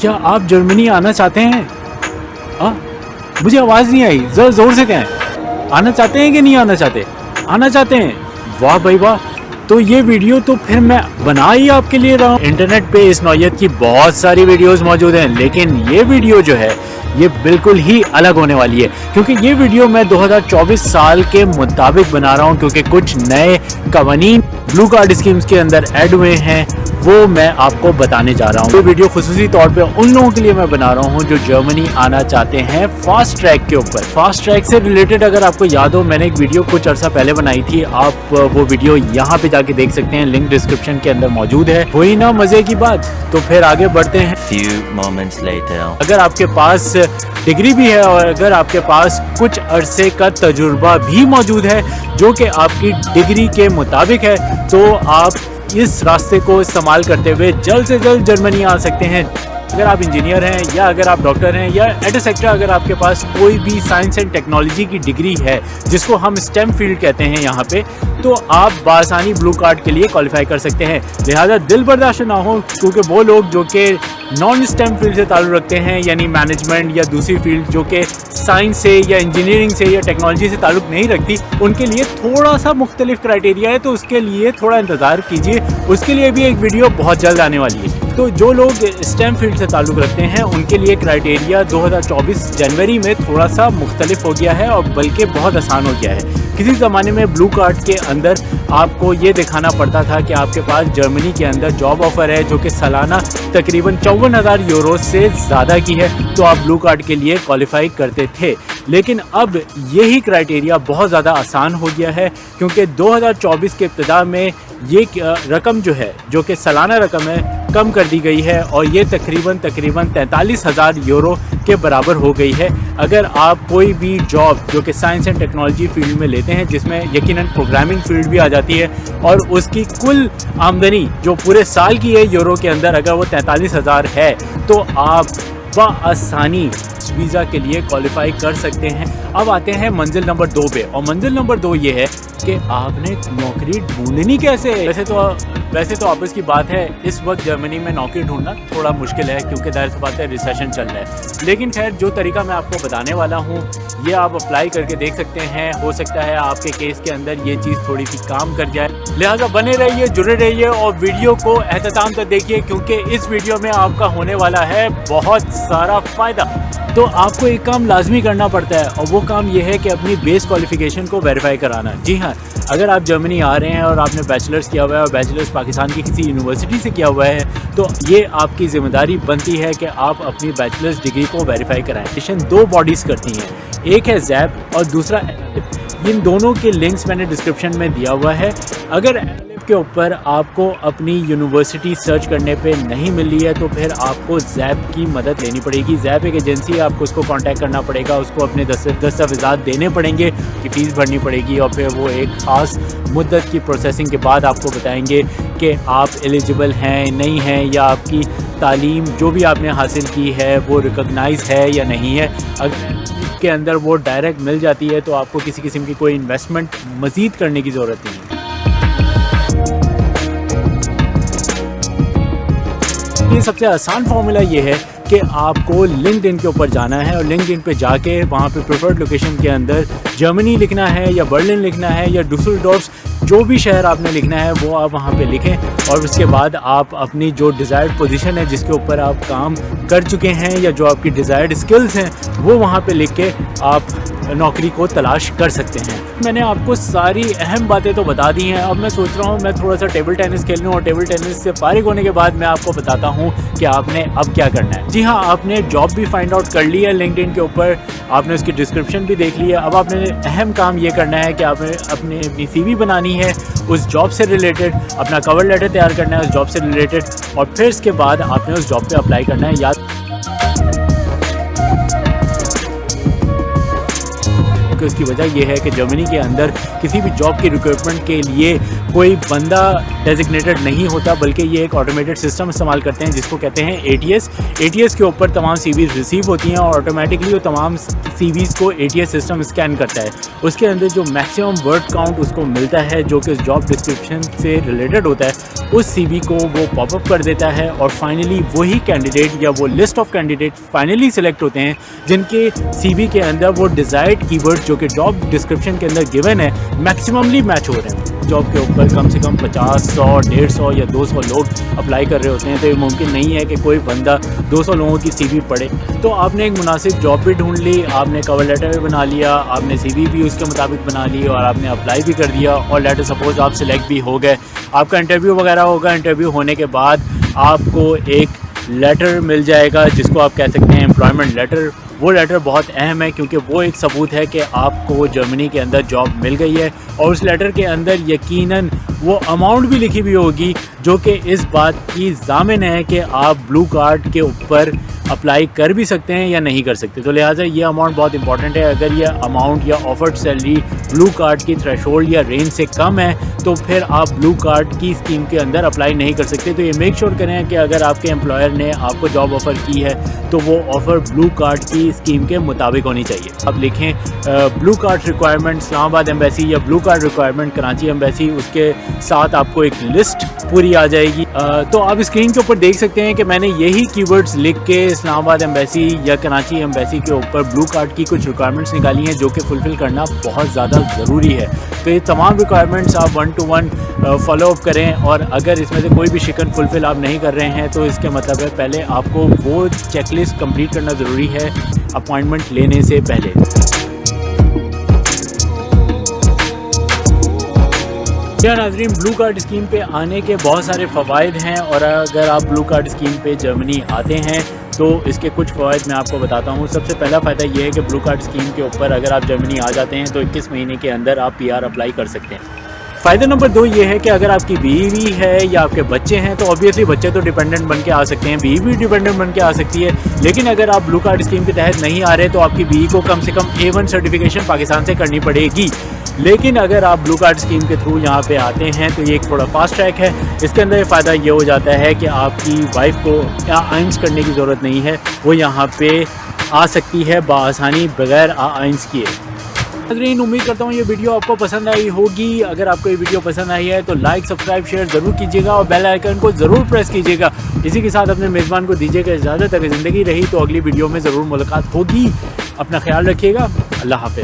क्या आप जर्मनी आना चाहते हैं? मुझे आवाज़ नहीं आई, ज़रा ज़ोर से कहें। आना चाहते हैं कि नहीं आना चाहते? आना चाहते हैं। वाह भाई वाह। तो ये वीडियो तो फिर मैं बना ही आपके लिए रहा हूँ। इंटरनेट पे इस नौयत की बहुत सारी वीडियोस मौजूद हैं, लेकिन ये वीडियो जो है ये बिल्कुल ही अलग होने वाली है, क्योंकि ये वीडियो मैं 2024 साल के मुताबिक बना रहा हूँ, क्योंकि कुछ नए कवानीन ब्लू कार्ड स्कीम्स के अंदर ऐड हुए हैं, वो मैं आपको बताने जा रहा हूँ। ये वीडियो खुसूसी तौर पे उन लोगों के लिए मैं बना रहा हूँ जो जर्मनी आना चाहते हैं फास्ट ट्रैक के ऊपर। फास्ट ट्रैक से रिलेटेड अगर आपको याद हो, मैंने एक वीडियो कुछ अर्सा पहले बनाई थी, आप वो वीडियो यहाँ पे जाके देख सकते हैं, लिंक डिस्क्रिप्शन के अंदर मौजूद है। हुई ना मजे की बात, तो फिर आगे बढ़ते हैं। Few moments later. अगर आपके पास डिग्री भी है और अगर आपके पास कुछ अरसे का तजुर्बा भी मौजूद है जो कि आपकी डिग्री के मुताबिक है, तो आप इस रास्ते को इस्तेमाल करते हुए जल्द से जल्द जर्मनी आ सकते हैं। अगर आप इंजीनियर हैं या अगर आप डॉक्टर हैं या एटसेट्रा, अगर आपके पास कोई भी साइंस एंड टेक्नोलॉजी की डिग्री है जिसको हम स्टेम फील्ड कहते हैं यहाँ पे, तो आप बासानी ब्लू कार्ड के लिए क्वालिफाई कर सकते हैं। लिहाजा दिल बर्दाश्त ना हो, क्योंकि वो लोग जो कि नॉन स्टेम फील्ड से ताल्लुक़ रखते हैं, यानी मैनेजमेंट या दूसरी फील्ड जो कि साइंस से या इंजीनियरिंग से या टेक्नोलॉजी से ताल्लुक़ नहीं रखती, उनके लिए थोड़ा सा मुख्तलिफ क्राइटेरिया है, तो उसके लिए थोड़ा इंतज़ार कीजिए। उसके लिए भी एक वीडियो बहुत जल्द आने वाली है। तो जो लोग स्टेम फील्ड से ताल्लुक़ रखते हैं उनके लिए क्राइटेरिया 2024 जनवरी में थोड़ा सा मुख्तलिफ हो गया है, और बल्कि बहुत आसान हो गया है। किसी ज़माने में ब्लू कार्ड के अंदर आपको ये दिखाना पड़ता था कि आपके पास जर्मनी के अंदर जॉब ऑफ़र है जो कि सालाना तकरीबन 54,000 यूरो से ज़्यादा की है, तो आप ब्लू कार्ड के लिए क्वालिफाई करते थे। लेकिन अब यही क्राइटेरिया बहुत ज़्यादा आसान हो गया है, क्योंकि 2024 के इब्तिदा में ये रकम जो है, जो कि सालाना रकम है, कम कर दी गई है और ये तकरीबन 43,000 यूरो के बराबर हो गई है। अगर आप कोई भी जॉब जो कि साइंस एंड टेक्नोलॉजी फील्ड में लेते हैं, जिसमें यकीनन प्रोग्रामिंग फील्ड भी आ जाती है, और उसकी कुल आमदनी जो पूरे साल की है यूरो के अंदर, अगर वो 43,000 है, तो आप बआसानी वीज़ा के लिए क्वालिफाई कर सकते हैं। अब आते हैं मंजिल नंबर 2 पे, और मंजिल नंबर 2 ये है कि आपने नौकरी ढूंढनी कैसे है। वैसे तो आपस की बात है, इस वक्त जर्मनी में नौकरी ढूंढना थोड़ा मुश्किल है, क्योंकि जाहिर सी बात है रिसेशन चल रहा है। लेकिन खैर, जो तरीका मैं आपको बताने वाला हूँ ये आप अप्लाई करके देख सकते हैं। हो सकता है आपके केस के अंदर ये चीज़ थोड़ी सी काम कर जाए। लिहाजा बने रहिए, जुड़े रहिए और वीडियो को एहतमाम तक देखिए, क्योंकि इस वीडियो में आपका होने वाला है बहुत सारा फ़ायदा। तो आपको एक काम लाजमी करना पड़ता है, और वो काम ये है कि अपनी बेस क्वालिफिकेशन को वेरीफाई कराना। जी हाँ, अगर आप जर्मनी आ रहे हैं और आपने बैचलर्स किया हुआ है और बैचलर्स पाकिस्तान की किसी यूनिवर्सिटी से किया हुआ है, तो ये आपकी ज़िम्मेदारी बनती है कि आप अपनी बैचलर्स डिग्री को वेरीफाई कराएं। एजुकेशन 2 बॉडीज़ करती हैं, एक है ज़ैप और दूसरा एनालिप। इन दोनों के लिंक्स मैंने डिस्क्रिप्शन में दिया हुआ है। अगर एनालिप के ऊपर आपको अपनी यूनिवर्सिटी सर्च करने पे नहीं मिल रही है, तो फिर आपको ज़ैप की मदद लेनी पड़ेगी। ज़ैप एक एजेंसी है, आपको उसको कांटेक्ट करना पड़ेगा, उसको अपने दस्तावेज़ात देने पड़ेंगे, की फ़ीस भरनी पड़ेगी, और फिर वो एक ख़ास मुद्दत की प्रोसेसिंग के बाद आपको बताएंगे कि आप एलिजिबल हैं नहीं हैं, या आपकी तालीम जो भी आपने हासिल की है वो रिकॉग्नाइज है या नहीं है। अगर के अंदर वो डायरेक्ट मिल जाती है, तो आपको किसी किस्म की कोई इन्वेस्टमेंट मज़ीद करने की ज़रूरत नहीं है। ये सबसे आसान फार्मूला ये है कि आपको लिंक्डइन के ऊपर जाना है, और लिंक्डइन पे जाके वहाँ पे प्रेफर्ड लोकेशन के अंदर जर्मनी लिखना है या बर्लिन लिखना है या डुसलडोर्फ, जो भी शहर आपने लिखना है वो आप वहाँ पे लिखें, और उसके बाद आप अपनी जो डिज़ायर्ड पोजीशन है जिसके ऊपर आप काम कर चुके हैं या जो आपकी डिज़ायर्ड स्किल्स हैं वो वहाँ पे लिख के आप नौकरी को तलाश कर सकते हैं। मैंने आपको सारी अहम बातें तो बता दी हैं। अब मैं सोच रहा हूँ मैं थोड़ा सा टेबल टेनिस खेल लूँ, और टेबल टेनिस से फारिग होने के बाद मैं आपको बताता हूँ कि आपने अब क्या करना है। जी हाँ, आपने जॉब भी फाइंड आउट कर ली है लिंक्डइन के ऊपर, आपने उसकी डिस्क्रिप्शन भी देख ली है। अब आपने अहम काम ये करना है कि आपने अपनी CV बनानी है उस जॉब से रिलेटेड, अपना कवर लेटर तैयार करना है उस जॉब से रिलेटेड, और फिर इसके बाद आपने उस जॉब पे अप्लाई करना है। याद कि उसकी वजह यह है कि जर्मनी के अंदर किसी भी जॉब की रिक्रूटमेंट के लिए कोई बंदा डेजिग्नेटेड नहीं होता, बल्कि ये एक ऑटोमेटेड सिस्टम इस्तेमाल करते हैं जिसको कहते हैं ATS। ATS के ऊपर तमाम CVs रिसीव होती हैं और ऑटोमेटिकली वो तमाम CVs को ATS सिस्टम स्कैन करता है। उसके अंदर जो मैक्सिमम वर्ड काउंट उसको मिलता है जो कि जॉब डिस्क्रिप्शन से रिलेटेड होता है, उस CV को वो पॉपअप कर देता है और फाइनली वही कैंडिडेट या वो list of candidate finally select होते हैं जिनके CV के अंदर वो डिज़ायर्ड कीवर्ड जो कि जॉब डिस्क्रिप्शन के अंदर गिवन है मैक्सिममली मैच हो रहे हैं। जॉब के ऊपर कम से कम 50, 100, 150 या 200 लोग अप्लाई कर रहे होते हैं, तो ये मुमकिन नहीं है कि कोई बंदा 200 लोगों की CV पढ़े। तो आपने एक मुनासिब जॉब भी ढूंढ ली, आपने कवर लेटर भी बना लिया, आपने CV भी उसके मुताबिक बना ली और आपने अप्लाई भी कर दिया और लेटर सपोज आप सिलेक्ट भी हो गए। आपका इंटरव्यू वगैरह होगा, इंटरव्यू होने के बाद आपको एक लेटर मिल जाएगा जिसको आप कह सकते हैं एम्प्लॉयमेंट लेटर। वो लेटर बहुत अहम है क्योंकि वो एक सबूत है कि आपको जर्मनी के अंदर जॉब मिल गई है और उस लेटर के अंदर यकीनन वो अमाउंट भी लिखी हुई होगी जो कि इस बात की ज़ामिन है कि आप ब्लू कार्ड के ऊपर अप्लाई कर भी सकते हैं या नहीं कर सकते। तो लिहाजा ये अमाउंट बहुत इंपॉर्टेंट है। अगर ये अमाउंट या ऑफर्ड सैलरी ब्लू कार्ड की थ्रेशोल्ड या रेंज से कम है तो फिर आप ब्लू कार्ड की स्कीम के अंदर अप्लाई नहीं कर सकते। तो ये मेक श्योर करें कि अगर आपके एम्प्लॉयर ने आपको जॉब ऑफ़र की है तो वो ऑफ़र ब्लू कार्ड की स्कीम के मुताबिक होनी चाहिए। अब लिखें blue card requirement Islamabad embassy या blue card requirement Karachi embassy, उसके साथ आपको एक लिस्ट पूरी आ जाएगी। तो आप स्क्रीन के ऊपर देख सकते हैं कि मैंने यही कीवर्ड्स लिख के इस्लामाबाद एम्बेसी या कराची एम्बेसी के ऊपर ब्लू कार्ड की कुछ रिक्वायरमेंट्स निकाली हैं जो कि फुलफ़िल करना बहुत ज़्यादा ज़रूरी है। तो ये तमाम रिक्वायरमेंट्स आप 1 to 1 फॉलो अप करें और अगर इसमें से कोई भी शिकन फुलफ़िल आप नहीं कर रहे हैं तो इसके मतलब है पहले आपको वो चेकलिस्ट कंप्लीट करना ज़रूरी है अपॉइंटमेंट लेने से पहले। क्या नाज़रीन, ब्लू कार्ड स्कीम पे आने के बहुत सारे फ़वाइद हैं और अगर आप ब्लू कार्ड स्कीम पे जर्मनी आते हैं तो इसके कुछ फ़वाइद मैं आपको बताता हूँ। सबसे पहला फ़ायदा ये है कि ब्लू कार्ड स्कीम के ऊपर अगर आप जर्मनी आ जाते हैं तो 21 महीने के अंदर आप PR अप्लाई कर सकते हैं। फ़ायदा नंबर 2 ये है कि अगर आपकी बीवी है या आपके बच्चे हैं तो ऑब्वियसली बच्चे तो डिपेंडेंट बन के आ सकते हैं, बीवी भी डिपेंडेंट बन के आ सकती है। लेकिन अगर आप ब्लू कार्ड स्कीम के तहत नहीं आ रहे तो आपकी बीवी को कम से कम A1 सर्टिफिकेशन पाकिस्तान से करनी पड़ेगी। लेकिन अगर आप ब्लू कार्ड स्कीम के थ्रू यहाँ पे आते हैं तो ये एक थोड़ा फास्ट ट्रैक है। इसके अंदर फ़ायदा ये हो जाता है कि आपकी वाइफ को आइंस करने की ज़रूरत नहीं है, वो यहाँ पे आ सकती है बआसानी बगैर आइंस किए। नाज़रीन, उम्मीद करता हूँ ये वीडियो आपको पसंद आई होगी। अगर आपको ये वीडियो पसंद आई है तो लाइक, सब्सक्राइब, शेयर ज़रूर कीजिएगा और बेल आइकन को ज़रूर प्रेस कीजिएगा। इसी के साथ अपने मेज़बान को दीजिएगा इजाज़त। अगर ज़िंदगी रही तो अगली वीडियो में ज़रूर मुलाकात होगी। अपना ख्याल रखिएगा। अल्लाह हाफ़िज़।